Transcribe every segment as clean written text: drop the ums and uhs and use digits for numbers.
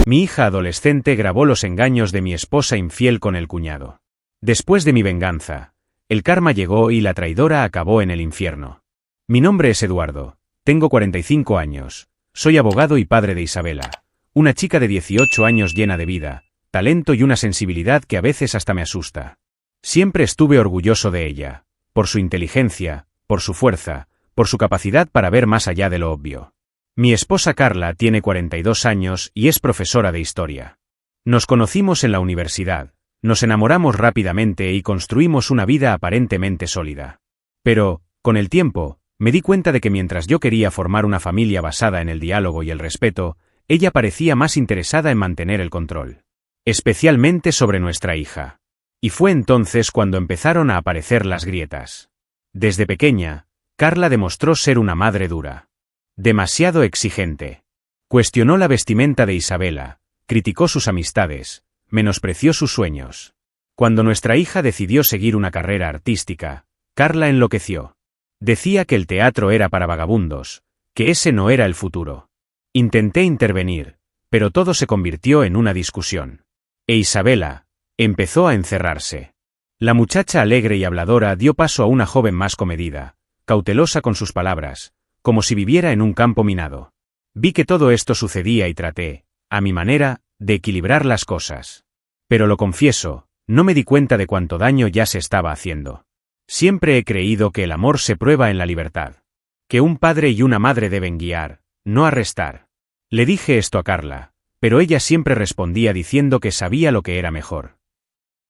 Mi hija adolescente grabó los engaños de mi esposa infiel con el cuñado. Después de mi venganza, el karma llegó y la traidora acabó en el infierno. Mi nombre es Eduardo, tengo 45 años, soy abogado y padre de Isabela, una chica de 18 años llena de vida, talento y una sensibilidad que a veces hasta me asusta. Siempre estuve orgulloso de ella, por su inteligencia, por su fuerza, por su capacidad para ver más allá de lo obvio. Mi esposa Carla tiene 42 años y es profesora de historia. Nos conocimos en la universidad, nos enamoramos rápidamente y construimos una vida aparentemente sólida. Pero, con el tiempo, me di cuenta de que mientras yo quería formar una familia basada en el diálogo y el respeto, ella parecía más interesada en mantener el control. Especialmente sobre nuestra hija. Y fue entonces cuando empezaron a aparecer las grietas. Desde pequeña, Carla demostró ser una madre dura. Demasiado exigente. Cuestionó la vestimenta de Isabela, criticó sus amistades, menospreció sus sueños. Cuando nuestra hija decidió seguir una carrera artística, Carla enloqueció. Decía que el teatro era para vagabundos, que ese no era el futuro. Intenté intervenir, pero todo se convirtió en una discusión. E Isabela empezó a encerrarse. La muchacha alegre y habladora dio paso a una joven más comedida, cautelosa con sus palabras, como si viviera en un campo minado. Vi que todo esto sucedía y traté, a mi manera, de equilibrar las cosas. Pero lo confieso, no me di cuenta de cuánto daño ya se estaba haciendo. Siempre he creído que el amor se prueba en la libertad. Que un padre y una madre deben guiar, no arrestar. Le dije esto a Carla, pero ella siempre respondía diciendo que sabía lo que era mejor.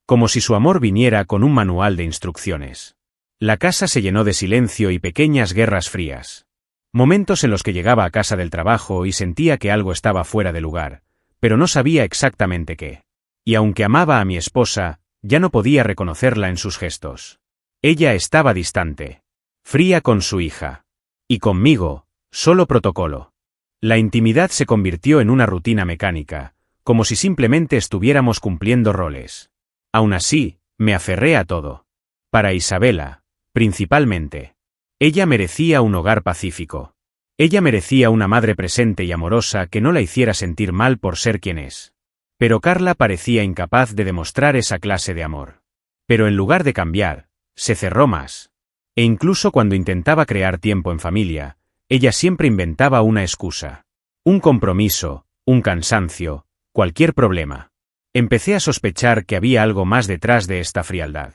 Como si su amor viniera con un manual de instrucciones. La casa se llenó de silencio y pequeñas guerras frías. Momentos en los que llegaba a casa del trabajo y sentía que algo estaba fuera de lugar, pero no sabía exactamente qué. Y aunque amaba a mi esposa, ya no podía reconocerla en sus gestos. Ella estaba distante. Fría con su hija. Y conmigo, solo protocolo. La intimidad se convirtió en una rutina mecánica, como si simplemente estuviéramos cumpliendo roles. Aún así, me aferré a todo. Para Isabela, principalmente. Ella merecía un hogar pacífico. Ella merecía una madre presente y amorosa que no la hiciera sentir mal por ser quien es. Pero Carla parecía incapaz de demostrar esa clase de amor. Pero en lugar de cambiar, se cerró más. E incluso cuando intentaba crear tiempo en familia, ella siempre inventaba una excusa. Un compromiso, un cansancio, cualquier problema. Empecé a sospechar que había algo más detrás de esta frialdad.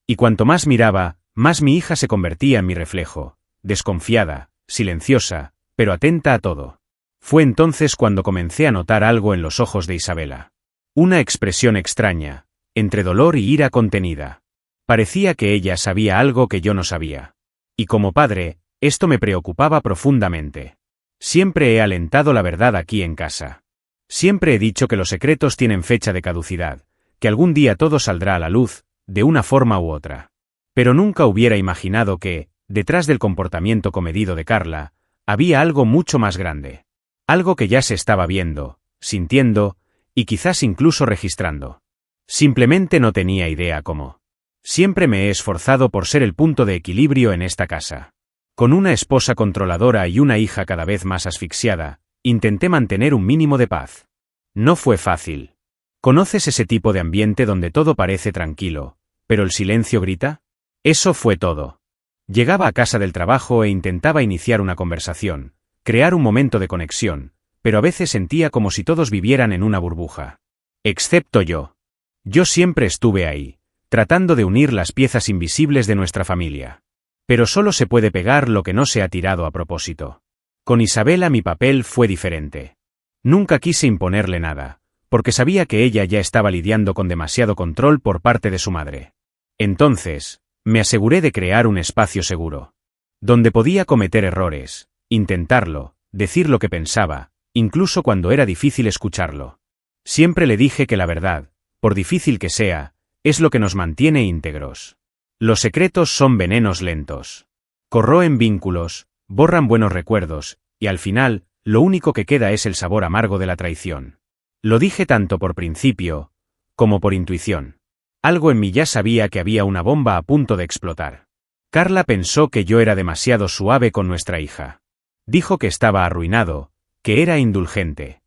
Y cuanto más miraba, más mi hija se convertía en mi reflejo, desconfiada, silenciosa, pero atenta a todo. Fue entonces cuando comencé a notar algo en los ojos de Isabela. Una expresión extraña, entre dolor y ira contenida. Parecía que ella sabía algo que yo no sabía. Y como padre, esto me preocupaba profundamente. Siempre he alentado la verdad aquí en casa. Siempre he dicho que los secretos tienen fecha de caducidad, que algún día todo saldrá a la luz, de una forma u otra. Pero nunca hubiera imaginado que, detrás del comportamiento comedido de Carla, había algo mucho más grande. Algo que ya se estaba viendo, sintiendo, y quizás incluso registrando. Simplemente no tenía idea cómo. Siempre me he esforzado por ser el punto de equilibrio en esta casa. Con una esposa controladora y una hija cada vez más asfixiada, intenté mantener un mínimo de paz. No fue fácil. ¿Conoces ese tipo de ambiente donde todo parece tranquilo, pero el silencio grita? Eso fue todo. Llegaba a casa del trabajo e intentaba iniciar una conversación, crear un momento de conexión, pero a veces sentía como si todos vivieran en una burbuja. Excepto yo. Yo siempre estuve ahí, tratando de unir las piezas invisibles de nuestra familia. Pero solo se puede pegar lo que no se ha tirado a propósito. Con Isabela mi papel fue diferente. Nunca quise imponerle nada, porque sabía que ella ya estaba lidiando con demasiado control por parte de su madre. Entonces, me aseguré de crear un espacio seguro. Donde podía cometer errores, intentarlo, decir lo que pensaba, incluso cuando era difícil escucharlo. Siempre le dije que la verdad, por difícil que sea, es lo que nos mantiene íntegros. Los secretos son venenos lentos. Corroen vínculos, borran buenos recuerdos, y al final, lo único que queda es el sabor amargo de la traición. Lo dije tanto por principio, como por intuición. Algo en mí ya sabía que había una bomba a punto de explotar. Carla pensó que yo era demasiado suave con nuestra hija. Dijo que estaba arruinado, que era indulgente.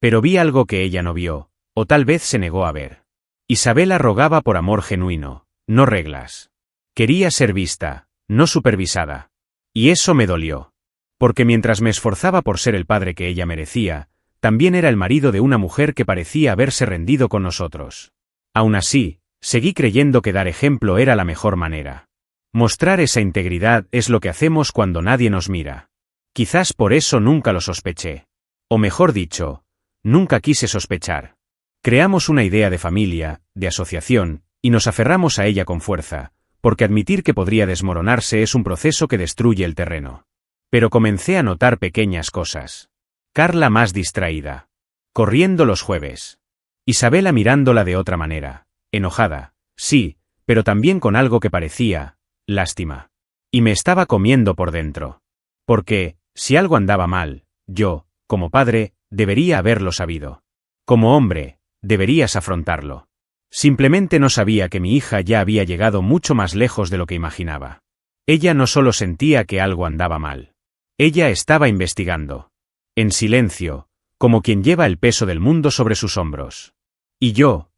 Pero vi algo que ella no vio, o tal vez se negó a ver. Isabela rogaba por amor genuino, no reglas. Quería ser vista, no supervisada. Y eso me dolió. Porque mientras me esforzaba por ser el padre que ella merecía, también era el marido de una mujer que parecía haberse rendido con nosotros. Aún así, seguí creyendo que dar ejemplo era la mejor manera. Mostrar esa integridad es lo que hacemos cuando nadie nos mira. Quizás por eso nunca lo sospeché. O mejor dicho, nunca quise sospechar. Creamos una idea de familia, de asociación, y nos aferramos a ella con fuerza, porque admitir que podría desmoronarse es un proceso que destruye el terreno. Pero comencé a notar pequeñas cosas. Carla más distraída. Corriendo los jueves. Isabela mirándola de otra manera. Enojada, sí, pero también con algo que parecía lástima. Y me estaba comiendo por dentro. Porque, si algo andaba mal, yo, como padre, debería haberlo sabido. Como hombre, deberías afrontarlo. Simplemente no sabía que mi hija ya había llegado mucho más lejos de lo que imaginaba. Ella no solo sentía que algo andaba mal. Ella estaba investigando. En silencio, como quien lleva el peso del mundo sobre sus hombros. Y yo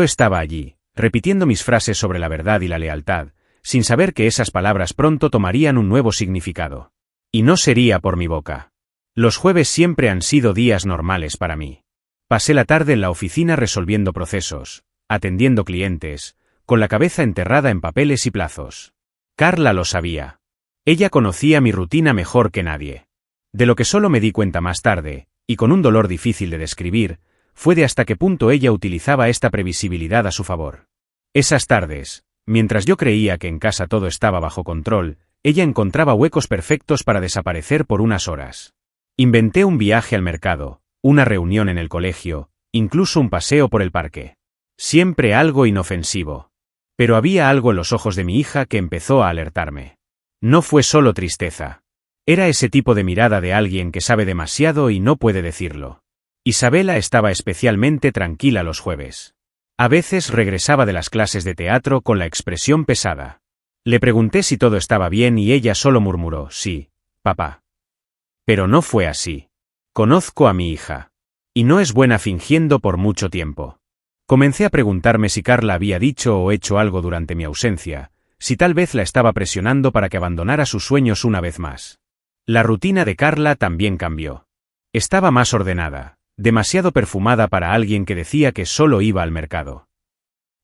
estaba allí, repitiendo mis frases sobre la verdad y la lealtad, sin saber que esas palabras pronto tomarían un nuevo significado. Y no sería por mi boca. Los jueves siempre han sido días normales para mí. Pasé la tarde en la oficina resolviendo procesos, atendiendo clientes, con la cabeza enterrada en papeles y plazos. Carla lo sabía. Ella conocía mi rutina mejor que nadie. De lo que solo me di cuenta más tarde, y con un dolor difícil de describir, fue de hasta qué punto ella utilizaba esta previsibilidad a su favor. Esas tardes, mientras yo creía que en casa todo estaba bajo control, ella encontraba huecos perfectos para desaparecer por unas horas. Inventé un viaje al mercado, una reunión en el colegio, incluso un paseo por el parque. Siempre algo inofensivo. Pero había algo en los ojos de mi hija que empezó a alertarme. No fue solo tristeza. Era ese tipo de mirada de alguien que sabe demasiado y no puede decirlo. Isabela estaba especialmente tranquila los jueves. A veces regresaba de las clases de teatro con la expresión pesada. Le pregunté si todo estaba bien y ella solo murmuró, sí, papá. Pero no fue así. Conozco a mi hija. Y no es buena fingiendo por mucho tiempo. Comencé a preguntarme si Carla había dicho o hecho algo durante mi ausencia, si tal vez la estaba presionando para que abandonara sus sueños una vez más. La rutina de Carla también cambió. Estaba más ordenada, demasiado perfumada para alguien que decía que solo iba al mercado.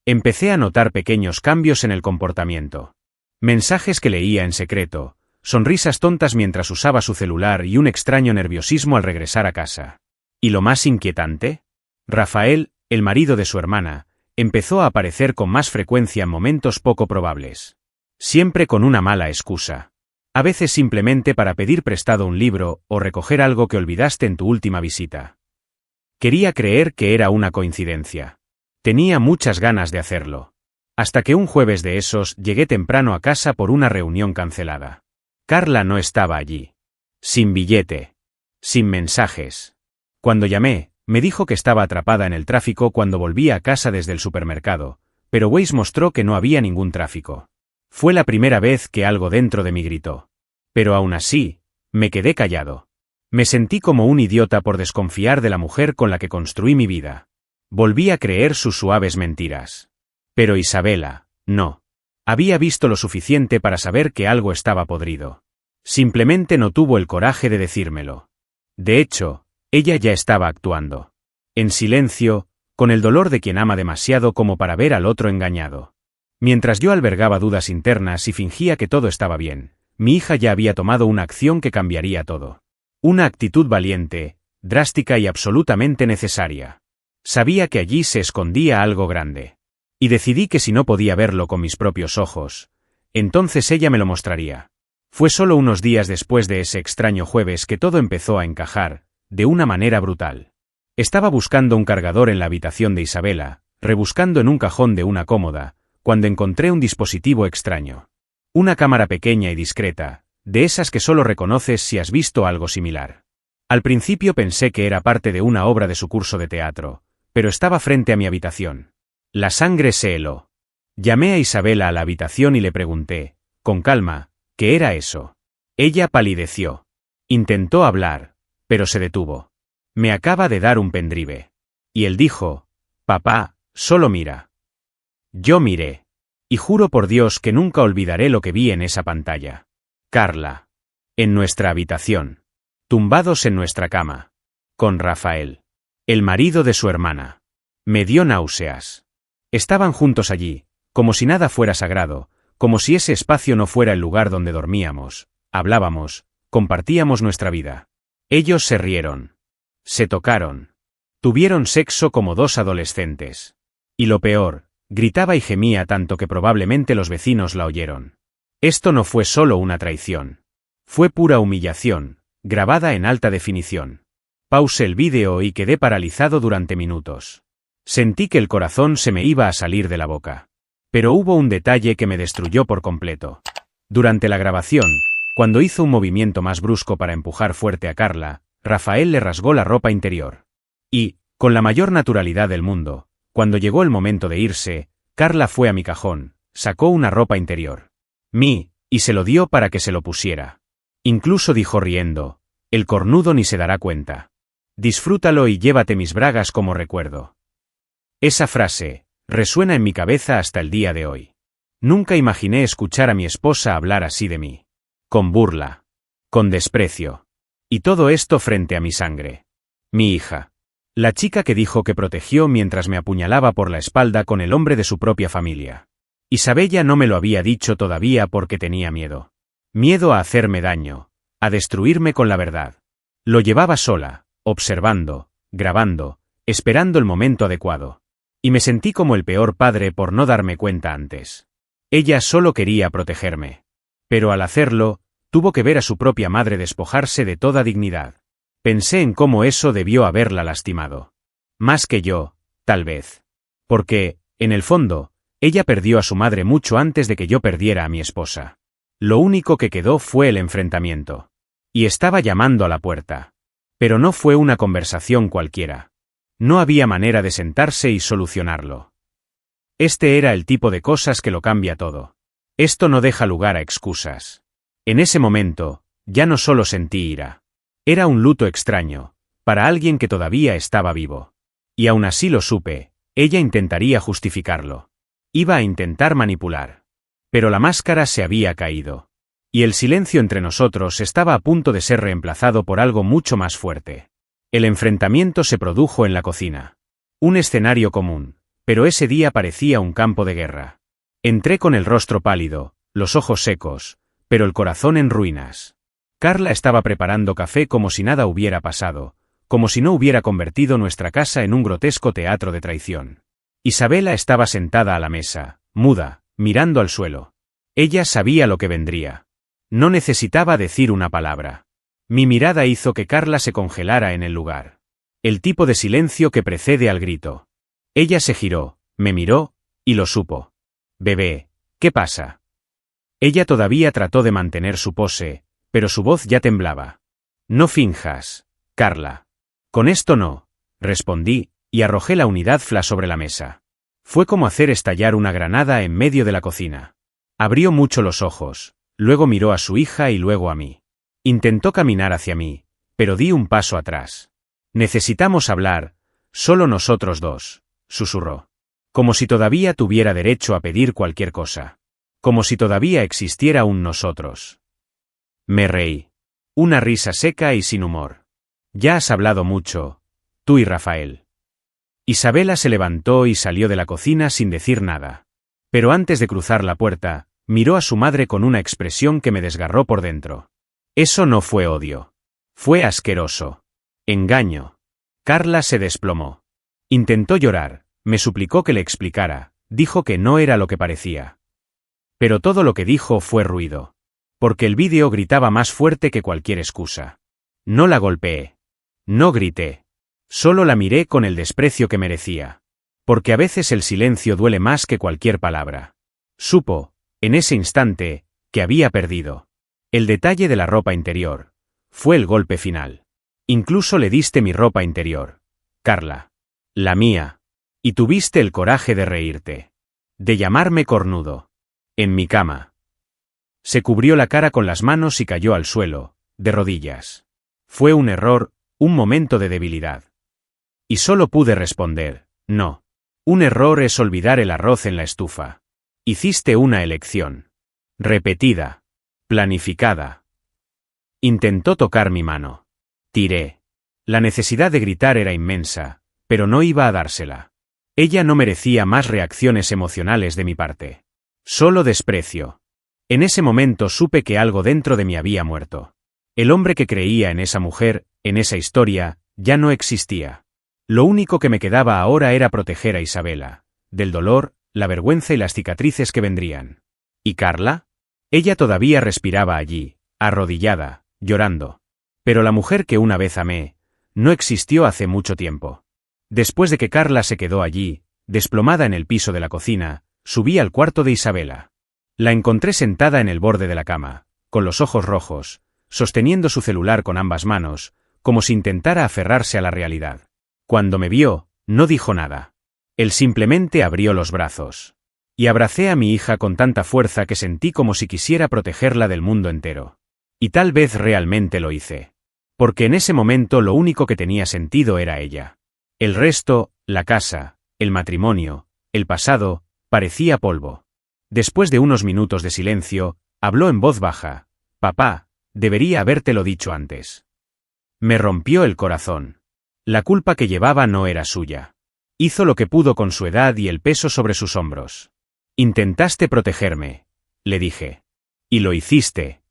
Empecé a notar pequeños cambios en el comportamiento. Mensajes que leía en secreto, sonrisas tontas mientras usaba su celular y un extraño nerviosismo al regresar a casa. ¿Y lo más inquietante? Rafael, el marido de su hermana, empezó a aparecer con más frecuencia en momentos poco probables. Siempre con una mala excusa. A veces simplemente para pedir prestado un libro o recoger algo que olvidaste en tu última visita. Quería creer que era una coincidencia. Tenía muchas ganas de hacerlo. Hasta que un jueves de esos llegué temprano a casa por una reunión cancelada. Carla no estaba allí. Sin billete. Sin mensajes. Cuando llamé, me dijo que estaba atrapada en el tráfico cuando volvía a casa desde el supermercado, pero Waze mostró que no había ningún tráfico. Fue la primera vez que algo dentro de mí gritó. Pero aún así, me quedé callado. Me sentí como un idiota por desconfiar de la mujer con la que construí mi vida. Volví a creer sus suaves mentiras. Pero Isabela, no. Había visto lo suficiente para saber que algo estaba podrido. Simplemente no tuvo el coraje de decírmelo. De hecho, ella ya estaba actuando. En silencio, con el dolor de quien ama demasiado como para ver al otro engañado. Mientras yo albergaba dudas internas y fingía que todo estaba bien, mi hija ya había tomado una acción que cambiaría todo. Una actitud valiente, drástica y absolutamente necesaria. Sabía que allí se escondía algo grande. Y decidí que si no podía verlo con mis propios ojos, entonces ella me lo mostraría. Fue solo unos días después de ese extraño jueves que todo empezó a encajar, de una manera brutal. Estaba buscando un cargador en la habitación de Isabela, rebuscando en un cajón de una cómoda, cuando encontré un dispositivo extraño. Una cámara pequeña y discreta, de esas que solo reconoces si has visto algo similar. Al principio pensé que era parte de una obra de su curso de teatro, pero estaba frente a mi habitación. La sangre se heló. Llamé a Isabela a la habitación y le pregunté, con calma, ¿qué era eso? Ella palideció. Intentó hablar, pero se detuvo. Me acaba de dar un pendrive. Y él dijo, papá, solo mira. Yo miré. Y juro por Dios que nunca olvidaré lo que vi en esa pantalla. Carla. En nuestra habitación. Tumbados en nuestra cama. Con Rafael. El marido de su hermana. Me dio náuseas. Estaban juntos allí, como si nada fuera sagrado, como si ese espacio no fuera el lugar donde dormíamos, hablábamos, compartíamos nuestra vida. Ellos se rieron. Se tocaron. Tuvieron sexo como dos adolescentes. Y lo peor, gritaba y gemía tanto que probablemente los vecinos la oyeron. Esto no fue solo una traición. Fue pura humillación, grabada en alta definición. Pausé el vídeo y quedé paralizado durante minutos. Sentí que el corazón se me iba a salir de la boca. Pero hubo un detalle que me destruyó por completo. Durante la grabación, cuando hizo un movimiento más brusco para empujar fuerte a Carla, Rafael le rasgó la ropa interior. Y, con la mayor naturalidad del mundo, cuando llegó el momento de irse, Carla fue a mi cajón, sacó una ropa interior. Y se lo dio para que se lo pusiera. Incluso dijo riendo, el cornudo ni se dará cuenta. Disfrútalo y llévate mis bragas como recuerdo. Esa frase resuena en mi cabeza hasta el día de hoy. Nunca imaginé escuchar a mi esposa hablar así de mí. Con burla. Con desprecio. Y todo esto frente a mi sangre. Mi hija. La chica que dijo que protegió mientras me apuñalaba por la espalda con el hombre de su propia familia. Isabella no me lo había dicho todavía porque tenía miedo. Miedo a hacerme daño, a destruirme con la verdad. Lo llevaba sola, observando, grabando, esperando el momento adecuado. Y me sentí como el peor padre por no darme cuenta antes. Ella solo quería protegerme. Pero al hacerlo, tuvo que ver a su propia madre despojarse de toda dignidad. Pensé en cómo eso debió haberla lastimado. Más que yo, tal vez. Porque, en el fondo, ella perdió a su madre mucho antes de que yo perdiera a mi esposa. Lo único que quedó fue el enfrentamiento. Y estaba llamando a la puerta. Pero no fue una conversación cualquiera. No había manera de sentarse y solucionarlo. Este era el tipo de cosas que lo cambia todo. Esto no deja lugar a excusas. En ese momento, ya no solo sentí ira. Era un luto extraño, para alguien que todavía estaba vivo. Y aún así lo supe, ella intentaría justificarlo. Iba a intentar manipular. Pero la máscara se había caído. Y el silencio entre nosotros estaba a punto de ser reemplazado por algo mucho más fuerte. El enfrentamiento se produjo en la cocina. Un escenario común, pero ese día parecía un campo de guerra. Entré con el rostro pálido, los ojos secos, pero el corazón en ruinas. Carla estaba preparando café como si nada hubiera pasado, como si no hubiera convertido nuestra casa en un grotesco teatro de traición. Isabela estaba sentada a la mesa, muda, mirando al suelo. Ella sabía lo que vendría. No necesitaba decir una palabra. Mi mirada hizo que Carla se congelara en el lugar. El tipo de silencio que precede al grito. Ella se giró, me miró, y lo supo. Bebé, ¿qué pasa? Ella todavía trató de mantener su pose, pero su voz ya temblaba. No finjas, Carla. Con esto no, respondí, y arrojé la unidad flash sobre la mesa. Fue como hacer estallar una granada en medio de la cocina. Abrió mucho los ojos, luego miró a su hija y luego a mí. Intentó caminar hacia mí, pero di un paso atrás. Necesitamos hablar, solo nosotros dos, susurró. Como si todavía tuviera derecho a pedir cualquier cosa. Como si todavía existiera un nosotros. Me reí. Una risa seca y sin humor. Ya has hablado mucho, tú y Rafael. Isabela se levantó y salió de la cocina sin decir nada. Pero antes de cruzar la puerta, miró a su madre con una expresión que me desgarró por dentro. Eso no fue odio. Fue asqueroso. Engaño. Carla se desplomó. Intentó llorar, me suplicó que le explicara, dijo que no era lo que parecía. Pero todo lo que dijo fue ruido. Porque el vídeo gritaba más fuerte que cualquier excusa. No la golpeé. No grité. Solo la miré con el desprecio que merecía. Porque a veces el silencio duele más que cualquier palabra. Supo, en ese instante, que había perdido. El detalle de la ropa interior. Fue el golpe final. Incluso le diste mi ropa interior. Carla. La mía. Y tuviste el coraje de reírte. De llamarme cornudo. En mi cama. Se cubrió la cara con las manos y cayó al suelo, de rodillas. Fue un error, Un momento de debilidad. Y solo pude responder, no. Un error es olvidar el arroz en la estufa. Hiciste una elección. Repetida. Planificada. Intentó tocar mi mano. Tiré. La necesidad de gritar era inmensa, pero no iba a dársela. Ella no merecía más reacciones emocionales de mi parte. Solo desprecio. En ese momento supe que algo dentro de mí había muerto. El hombre que creía en esa mujer, en esa historia, ya no existía. Lo único que me quedaba ahora era proteger a Isabela, del dolor, la vergüenza y las cicatrices que vendrían. ¿Y Carla? Ella todavía respiraba allí, arrodillada, llorando. Pero la mujer que una vez amé, no existió hace mucho tiempo. Después de que Carla se quedó allí, desplomada en el piso de la cocina, subí al cuarto de Isabela. La encontré sentada en el borde de la cama, con los ojos rojos, sosteniendo su celular con ambas manos, como si intentara aferrarse a la realidad. Cuando me vio, no dijo nada. Él simplemente abrió los brazos. Y abracé a mi hija con tanta fuerza que sentí como si quisiera protegerla del mundo entero. Y tal vez realmente lo hice. Porque en ese momento lo único que tenía sentido era ella. El resto, la casa, el matrimonio, el pasado, parecía polvo. Después de unos minutos de silencio, habló en voz baja. Papá, debería habértelo dicho antes. Me rompió el corazón. La culpa que llevaba no era suya. Hizo lo que pudo con su edad y el peso sobre sus hombros. Intentaste protegerme, le dije. Y lo hiciste.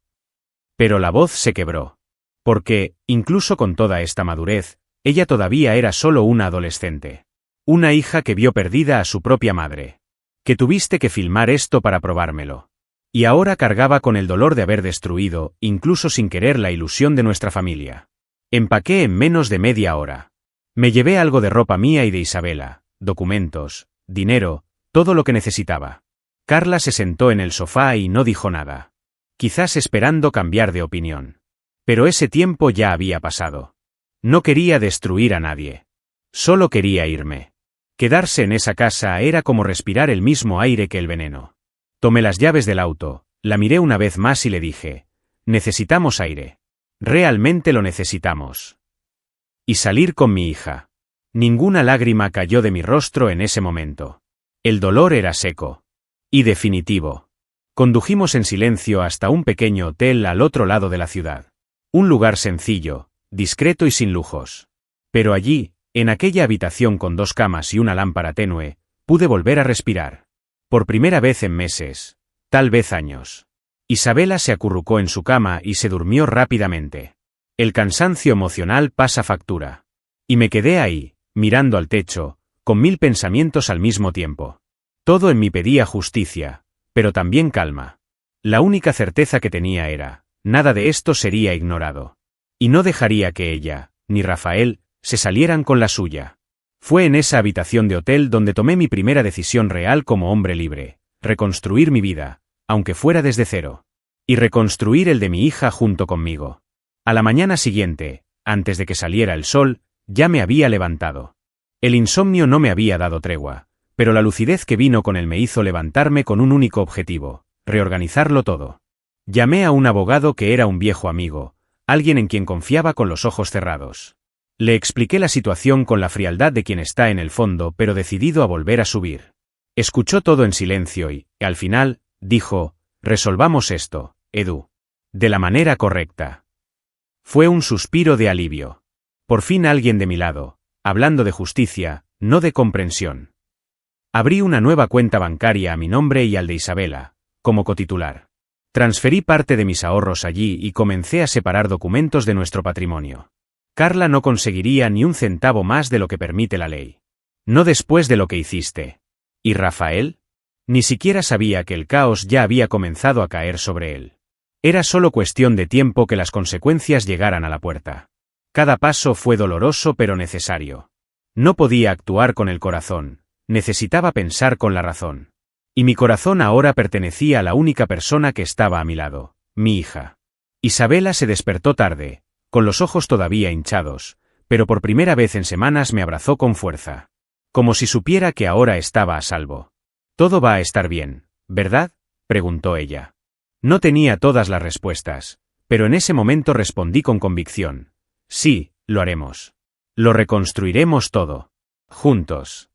Pero la voz se quebró. Porque, incluso con toda esta madurez, ella todavía era solo una adolescente. Una hija que vio perdida a su propia madre. Que tuviste que filmar esto para probármelo. Y ahora cargaba con el dolor de haber destruido, incluso sin querer, la ilusión de nuestra familia. Empaqué en menos de media hora. Me llevé algo de ropa mía y de Isabela, documentos, dinero, todo lo que necesitaba. Carla se sentó en el sofá y no dijo nada. Quizás esperando cambiar de opinión. Pero ese tiempo ya había pasado. No quería destruir a nadie. Solo quería irme. Quedarse en esa casa era como respirar el mismo aire que el veneno. Tomé las llaves del auto, la miré una vez más y le dije, necesitamos aire. Realmente lo necesitamos. Y salir con mi hija. Ninguna lágrima cayó de mi rostro en ese momento. El dolor era seco. Y definitivo. Condujimos en silencio hasta un pequeño hotel al otro lado de la ciudad. Un lugar sencillo, discreto y sin lujos. Pero allí, en aquella habitación con 2 camas y una lámpara tenue, pude volver a respirar. Por primera vez en meses, tal vez años. Isabela se acurrucó en su cama y se durmió rápidamente. El cansancio emocional pasa factura. Y me quedé ahí, mirando al techo, con 1000 pensamientos al mismo tiempo. Todo en mí pedía justicia, pero también calma. La única certeza que tenía era, nada de esto sería ignorado. Y no dejaría que ella, ni Rafael, se salieran con la suya. Fue en esa habitación de hotel donde tomé mi primera decisión real como hombre libre, reconstruir mi vida, aunque fuera desde cero. Y reconstruir el de mi hija junto conmigo. A la mañana siguiente, antes de que saliera el sol, ya me había levantado. El insomnio no me había dado tregua, pero la lucidez que vino con él me hizo levantarme con un único objetivo, reorganizarlo todo. Llamé a un abogado que era un viejo amigo, alguien en quien confiaba con los ojos cerrados. Le expliqué la situación con la frialdad de quien está en el fondo pero decidido a volver a subir. Escuchó todo en silencio y, al final, dijo, resolvamos esto, Edu. De la manera correcta. Fue un suspiro de alivio. Por fin alguien de mi lado, hablando de justicia, no de comprensión. Abrí una nueva cuenta bancaria a mi nombre y al de Isabela, como cotitular. Transferí parte de mis ahorros allí y comencé a separar documentos de nuestro patrimonio. Carla no conseguiría ni un centavo más de lo que permite la ley. No después de lo que hiciste. ¿Y Rafael? Ni siquiera sabía que el caos ya había comenzado a caer sobre él. Era solo cuestión de tiempo que las consecuencias llegaran a la puerta. Cada paso fue doloroso pero necesario. No podía actuar con el corazón, necesitaba pensar con la razón. Y mi corazón ahora pertenecía a la única persona que estaba a mi lado, mi hija. Isabela se despertó tarde, con los ojos todavía hinchados, pero por primera vez en semanas me abrazó con fuerza. Como si supiera que ahora estaba a salvo. Todo va a estar bien, ¿verdad?, preguntó ella. No tenía todas las respuestas, pero en ese momento respondí con convicción. Sí, Lo haremos. Lo reconstruiremos todo. Juntos.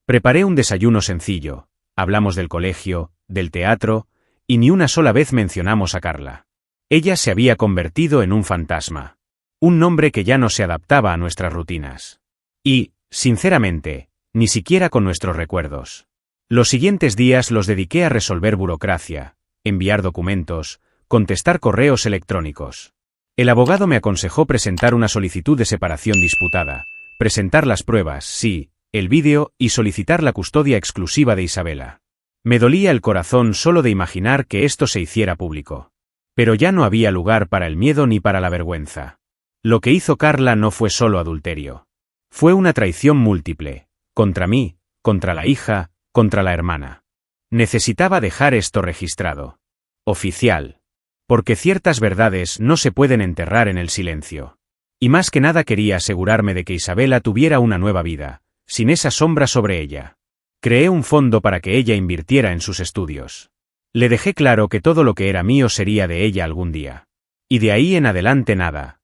Preparé un desayuno sencillo, hablamos del colegio, del teatro, y ni una sola vez mencionamos a Carla. Ella se había convertido en un fantasma. Un nombre que ya no se adaptaba a nuestras rutinas. Y, sinceramente, ni siquiera con nuestros recuerdos. Los siguientes días los dediqué a resolver burocracia, enviar documentos, contestar correos electrónicos. El abogado me aconsejó presentar una solicitud de separación disputada, presentar las pruebas, sí, el vídeo y solicitar la custodia exclusiva de Isabela. Me dolía el corazón solo de imaginar que esto se hiciera público. Pero ya no había lugar para el miedo ni para la vergüenza. Lo que hizo Carla no fue solo adulterio. Fue una traición múltiple, contra mí, contra la hija, contra la hermana. Necesitaba dejar esto registrado. Oficial. Porque ciertas verdades no se pueden enterrar en el silencio. Y más que nada quería asegurarme de que Isabela tuviera una nueva vida, sin esa sombra sobre ella. Creé un fondo para que ella invirtiera en sus estudios. Le dejé claro que todo lo que era mío sería de ella algún día. Y de ahí en adelante nada,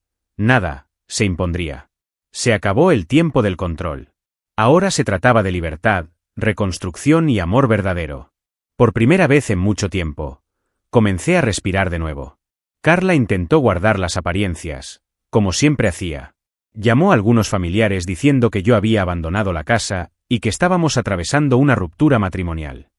se impondría. Se acabó el tiempo del control. Ahora se trataba de libertad, reconstrucción y amor verdadero. Por primera vez en mucho tiempo, comencé a respirar de nuevo. Carla intentó guardar las apariencias, como siempre hacía. Llamó a algunos familiares diciendo que yo había abandonado la casa y que estábamos atravesando una ruptura matrimonial.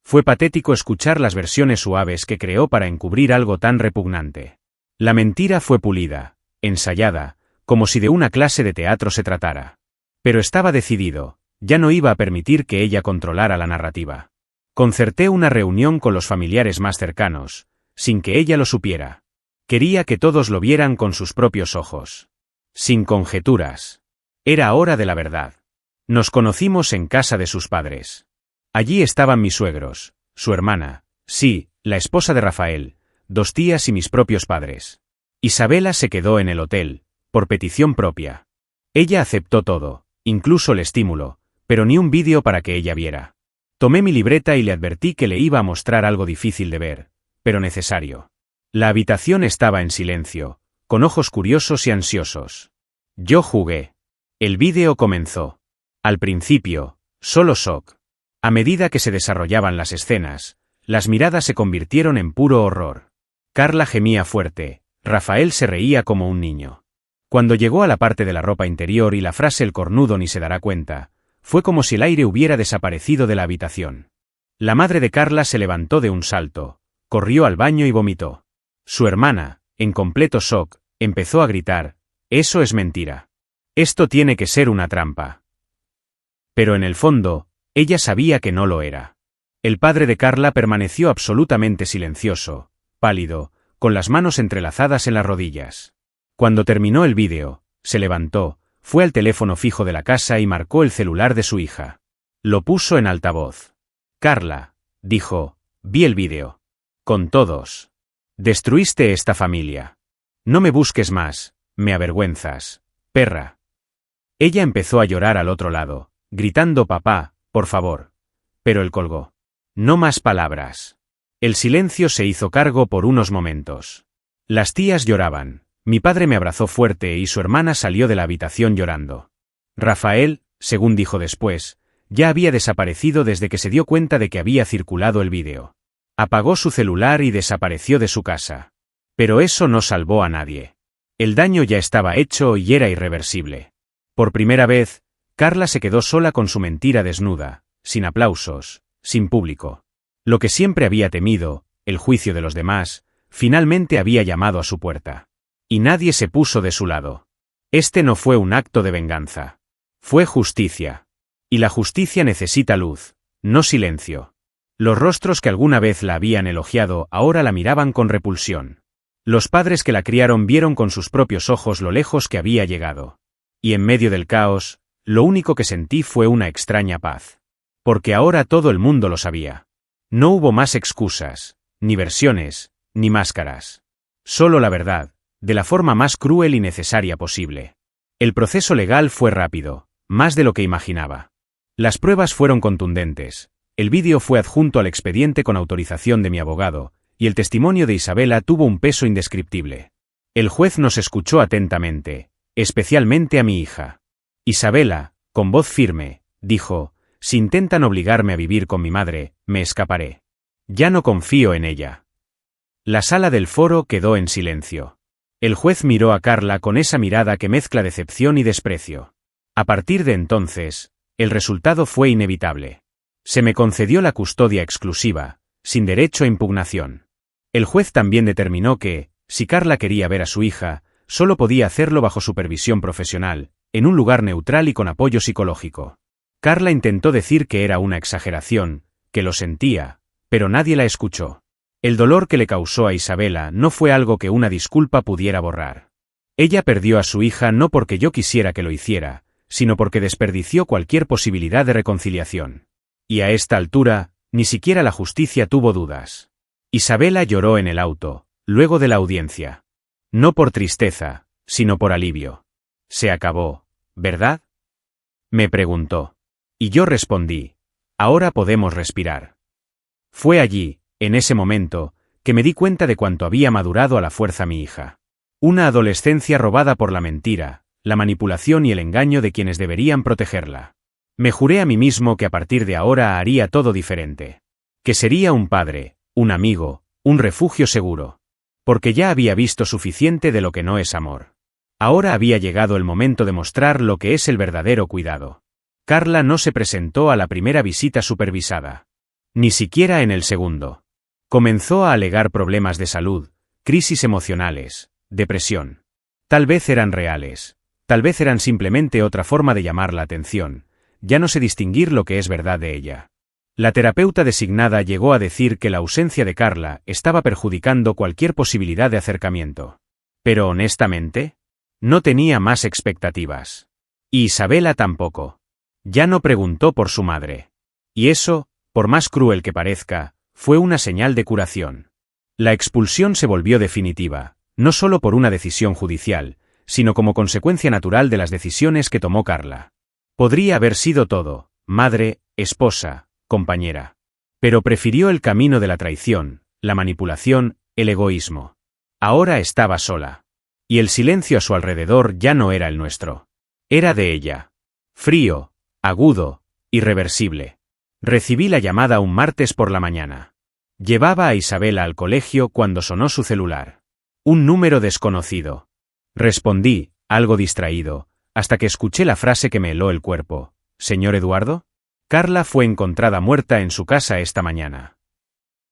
Fue patético escuchar las versiones suaves que creó para encubrir algo tan repugnante. La mentira fue pulida, ensayada, como si de una clase de teatro se tratara. Pero estaba decidido, ya no iba a permitir que ella controlara la narrativa. Concerté una reunión con los familiares más cercanos, sin que ella lo supiera. Quería que todos lo vieran con sus propios ojos. Sin conjeturas. Era hora de la verdad. Nos conocimos en casa de sus padres. Allí estaban mis suegros, su hermana, sí, la esposa de Rafael, 2 tías y mis propios padres. Isabela se quedó en el hotel, por petición propia. Ella aceptó todo, incluso el estímulo, pero ni un vídeo para que ella viera. Tomé mi libreta y le advertí que le iba a mostrar algo difícil de ver, pero necesario. La habitación estaba en silencio, con ojos curiosos y ansiosos. Yo jugué. El vídeo comenzó. Al principio, solo shock. A medida que se desarrollaban las escenas, las miradas se convirtieron en puro horror. Carla gemía fuerte, Rafael se reía como un niño. Cuando llegó a la parte de la ropa interior y la frase "el cornudo ni se dará cuenta", fue como si el aire hubiera desaparecido de la habitación. La madre de Carla se levantó de un salto, corrió al baño y vomitó. Su hermana, en completo shock, empezó a gritar: «Eso es mentira. Esto tiene que ser una trampa». Pero en el fondo, ella sabía que no lo era. El padre de Carla permaneció absolutamente silencioso, pálido, con las manos entrelazadas en las rodillas. Cuando terminó el vídeo, se levantó, fue al teléfono fijo de la casa y marcó el celular de su hija. Lo puso en altavoz. «Carla», dijo, «vi el vídeo. Con todos. Destruiste esta familia. No me busques más, me avergüenzas, perra». Ella empezó a llorar al otro lado, gritando «papá, por favor». Pero él colgó. No más palabras. El silencio se hizo cargo por unos momentos. Las tías lloraban. Mi padre me abrazó fuerte y su hermana salió de la habitación llorando. Rafael, según dijo después, ya había desaparecido desde que se dio cuenta de que había circulado el vídeo. Apagó su celular y desapareció de su casa. Pero eso no salvó a nadie. El daño ya estaba hecho y era irreversible. Por primera vez, Carla se quedó sola con su mentira desnuda, sin aplausos, sin público. Lo que siempre había temido, el juicio de los demás, finalmente había llamado a su puerta. Y nadie se puso de su lado. Este no fue un acto de venganza. Fue justicia. Y la justicia necesita luz, no silencio. Los rostros que alguna vez la habían elogiado ahora la miraban con repulsión. Los padres que la criaron vieron con sus propios ojos lo lejos que había llegado. Y en medio del caos, lo único que sentí fue una extraña paz. Porque ahora todo el mundo lo sabía. No hubo más excusas, ni versiones, ni máscaras. Solo la verdad, de la forma más cruel y necesaria posible. El proceso legal fue rápido, más de lo que imaginaba. Las pruebas fueron contundentes, el vídeo fue adjunto al expediente con autorización de mi abogado, y el testimonio de Isabela tuvo un peso indescriptible. El juez nos escuchó atentamente, Especialmente a mi hija. Isabela, con voz firme, dijo, si intentan obligarme a vivir con mi madre, me escaparé. Ya no confío en ella. La sala del foro quedó en silencio. El juez miró a Carla con esa mirada que mezcla decepción y desprecio. A partir de entonces, el resultado fue inevitable. Se me concedió la custodia exclusiva, sin derecho a impugnación. El juez también determinó que, si Carla quería ver a su hija, solo podía hacerlo bajo supervisión profesional, en un lugar neutral y con apoyo psicológico. Carla intentó decir que era una exageración, que lo sentía, pero nadie la escuchó. El dolor que le causó a Isabela no fue algo que una disculpa pudiera borrar. Ella perdió a su hija no porque yo quisiera que lo hiciera, sino porque desperdició cualquier posibilidad de reconciliación. Y a esta altura, ni siquiera la justicia tuvo dudas. Isabela lloró en el auto, luego de la audiencia. No por tristeza, sino por alivio. Se acabó, ¿verdad? Me preguntó. Y yo respondí, ahora podemos respirar. Fue allí, en ese momento, que me di cuenta de cuánto había madurado a la fuerza mi hija. Una adolescencia robada por la mentira, la manipulación y el engaño de quienes deberían protegerla. Me juré a mí mismo que a partir de ahora haría todo diferente. Que sería un padre, un amigo, un refugio seguro. Porque ya había visto suficiente de lo que no es amor. Ahora había llegado el momento de mostrar lo que es el verdadero cuidado. Carla no se presentó a la primera visita supervisada. Ni siquiera en el segundo. Comenzó a alegar problemas de salud, crisis emocionales, depresión. Tal vez eran reales, tal vez eran simplemente otra forma de llamar la atención, ya no sé distinguir lo que es verdad de ella. La terapeuta designada llegó a decir que la ausencia de Carla estaba perjudicando cualquier posibilidad de acercamiento. Pero honestamente, no tenía más expectativas. Y Isabela tampoco. Ya no preguntó por su madre. Y eso, por más cruel que parezca, fue una señal de curación. La expulsión se volvió definitiva, no solo por una decisión judicial, sino como consecuencia natural de las decisiones que tomó Carla. Podría haber sido todo, madre, esposa, compañera. Pero prefirió el camino de la traición, la manipulación, el egoísmo. Ahora estaba sola. Y el silencio a su alrededor ya no era el nuestro. Era de ella. Frío, agudo, irreversible. Recibí la llamada un martes por la mañana. Llevaba a Isabela al colegio cuando sonó su celular. Un número desconocido. Respondí, algo distraído, hasta que escuché la frase que me heló el cuerpo. ¿Señor Eduardo? Carla fue encontrada muerta en su casa esta mañana.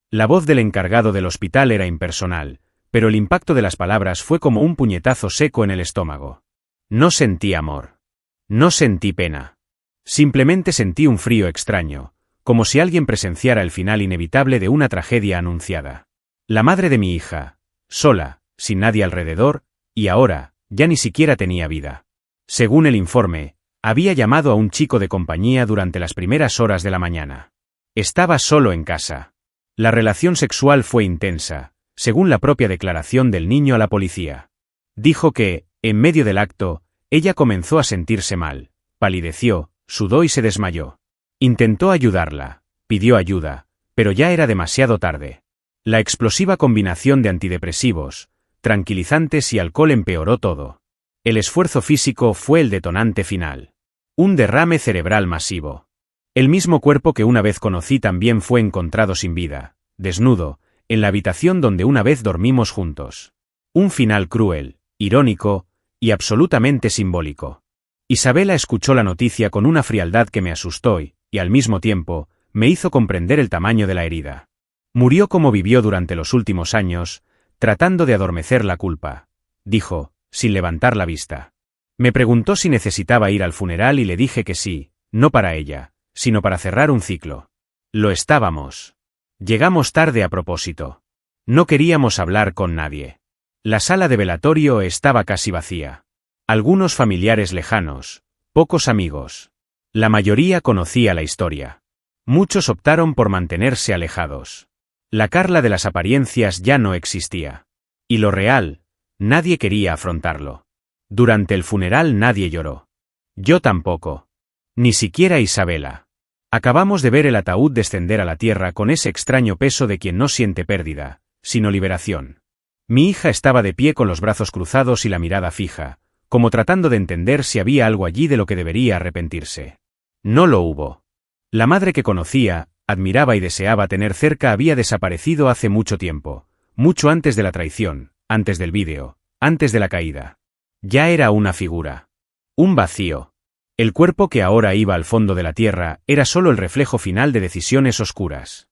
La voz del encargado del hospital era impersonal, pero el impacto de las palabras fue como un puñetazo seco en el estómago. No sentí amor. No sentí pena. Simplemente sentí un frío extraño, como si alguien presenciara el final inevitable de una tragedia anunciada. La madre de mi hija, sola, sin nadie alrededor, y ahora, ya ni siquiera tenía vida. Según el informe, había llamado a un chico de compañía durante las primeras horas de la mañana. Estaba solo en casa. La relación sexual fue intensa, según la propia declaración del niño a la policía. Dijo que, en medio del acto, ella comenzó a sentirse mal, palideció, sudó y se desmayó. Intentó ayudarla, pidió ayuda, pero ya era demasiado tarde. La explosiva combinación de antidepresivos, tranquilizantes y alcohol empeoró todo. El esfuerzo físico fue el detonante final. Un derrame cerebral masivo. El mismo cuerpo que una vez conocí también fue encontrado sin vida, desnudo, en la habitación donde una vez dormimos juntos. Un final cruel, irónico y absolutamente simbólico. Isabela escuchó la noticia con una frialdad que me asustó y, al mismo tiempo, me hizo comprender el tamaño de la herida. Murió como vivió durante los últimos años, tratando de adormecer la culpa, dijo, sin levantar la vista. Me preguntó si necesitaba ir al funeral y le dije que sí, no para ella, sino para cerrar un ciclo. Lo estábamos. Llegamos tarde a propósito. No queríamos hablar con nadie. La sala de velatorio estaba casi vacía. Algunos familiares lejanos, pocos amigos. La mayoría conocía la historia. Muchos optaron por mantenerse alejados. La Carla de las apariencias ya no existía. Y lo real, nadie quería afrontarlo. Durante el funeral nadie lloró. Yo tampoco. Ni siquiera Isabela. Acabamos de ver el ataúd descender a la tierra con ese extraño peso de quien no siente pérdida, sino liberación. Mi hija estaba de pie con los brazos cruzados y la mirada fija, como tratando de entender si había algo allí de lo que debería arrepentirse. No lo hubo. La madre que conocía, admiraba y deseaba tener cerca había desaparecido hace mucho tiempo, mucho antes de la traición, antes del vídeo, antes de la caída. Ya era una figura. Un vacío. El cuerpo que ahora iba al fondo de la tierra era solo el reflejo final de decisiones oscuras.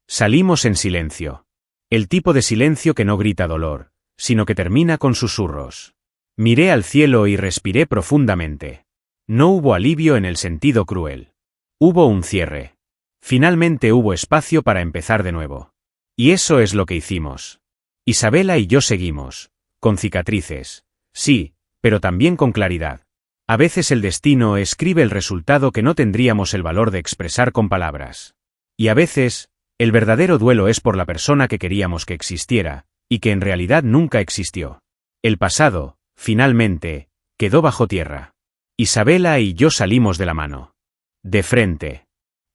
Salimos en silencio. El tipo de silencio que no grita dolor, sino que termina con susurros. Miré al cielo y respiré profundamente. No hubo alivio en el sentido cruel. Hubo un cierre. Finalmente hubo espacio para empezar de nuevo. Y eso es lo que hicimos. Isabela y yo seguimos, con cicatrices, sí, pero también con claridad. A veces el destino escribe el resultado que no tendríamos el valor de expresar con palabras. Y a veces, el verdadero duelo es por la persona que queríamos que existiera, y que en realidad nunca existió. El pasado, finalmente, quedó bajo tierra. Isabela y yo salimos de la mano. De frente.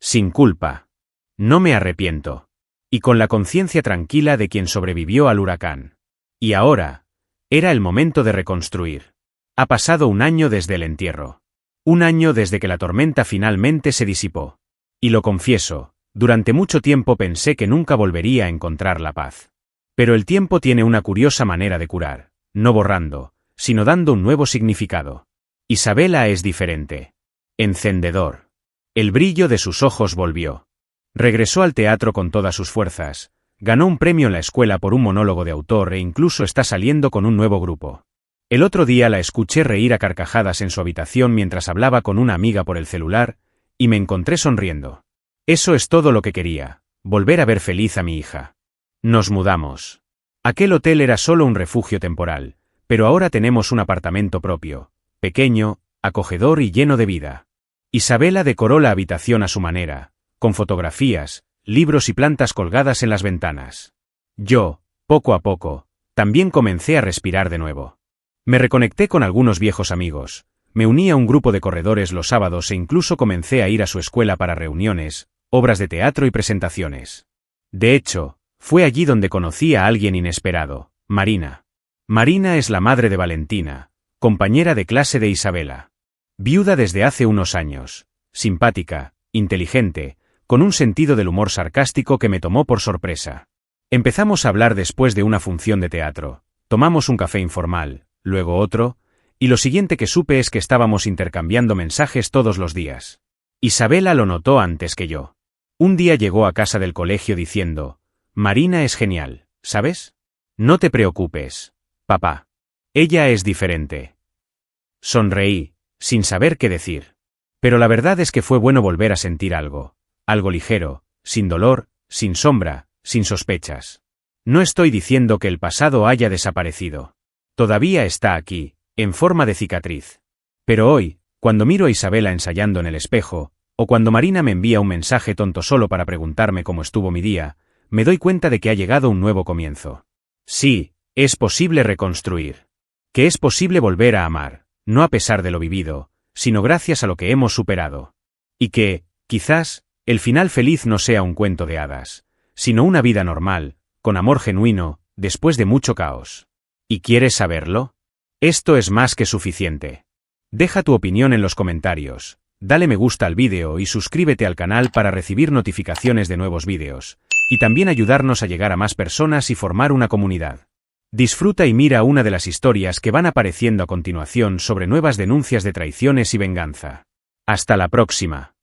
Sin culpa. No me arrepiento. Y con la conciencia tranquila de quien sobrevivió al huracán. Y ahora, era el momento de reconstruir. Ha pasado un año desde el entierro. Un año desde que la tormenta finalmente se disipó. Y lo confieso, durante mucho tiempo pensé que nunca volvería a encontrar la paz. Pero el tiempo tiene una curiosa manera de curar, no borrando, sino dando un nuevo significado. Isabela es diferente. Encendedor. El brillo de sus ojos volvió. Regresó al teatro con todas sus fuerzas, ganó un premio en la escuela por un monólogo de autor e incluso está saliendo con un nuevo grupo. El otro día la escuché reír a carcajadas en su habitación mientras hablaba con una amiga por el celular, y me encontré sonriendo. Eso es todo lo que quería, volver a ver feliz a mi hija. Nos mudamos. Aquel hotel era solo un refugio temporal, pero ahora tenemos un apartamento propio, pequeño, acogedor y lleno de vida. Isabela decoró la habitación a su manera, con fotografías, libros y plantas colgadas en las ventanas. Yo, poco a poco, también comencé a respirar de nuevo. Me reconecté con algunos viejos amigos, me uní a un grupo de corredores los sábados e incluso comencé a ir a su escuela para reuniones, obras de teatro y presentaciones. De hecho, fue allí donde conocí a alguien inesperado, Marina. Marina es la madre de Valentina, compañera de clase de Isabela. Viuda desde hace unos años, simpática, inteligente, con un sentido del humor sarcástico que me tomó por sorpresa. Empezamos a hablar después de una función de teatro, tomamos un café informal, luego otro, y lo siguiente que supe es que estábamos intercambiando mensajes todos los días. Isabela lo notó antes que yo. Un día llegó a casa del colegio diciendo, «Marina es genial, ¿sabes? No te preocupes, papá. Ella es diferente». Sonreí, sin saber qué decir. Pero la verdad es que fue bueno volver a sentir algo ligero, sin dolor, sin sombra, sin sospechas. No estoy diciendo que el pasado haya desaparecido. Todavía está aquí, en forma de cicatriz. Pero hoy, cuando miro a Isabela ensayando en el espejo, o cuando Marina me envía un mensaje tonto solo para preguntarme cómo estuvo mi día, me doy cuenta de que ha llegado un nuevo comienzo. Sí, es posible reconstruir. Que es posible volver a amar, no a pesar de lo vivido, sino gracias a lo que hemos superado. Y que, quizás, el final feliz no sea un cuento de hadas, sino una vida normal, con amor genuino, después de mucho caos. ¿Y quieres saberlo? Esto es más que suficiente. Deja tu opinión en los comentarios, dale me gusta al vídeo y suscríbete al canal para recibir notificaciones de nuevos vídeos, y también ayudarnos a llegar a más personas y formar una comunidad. Disfruta y mira una de las historias que van apareciendo a continuación sobre nuevas denuncias de traiciones y venganza. Hasta la próxima.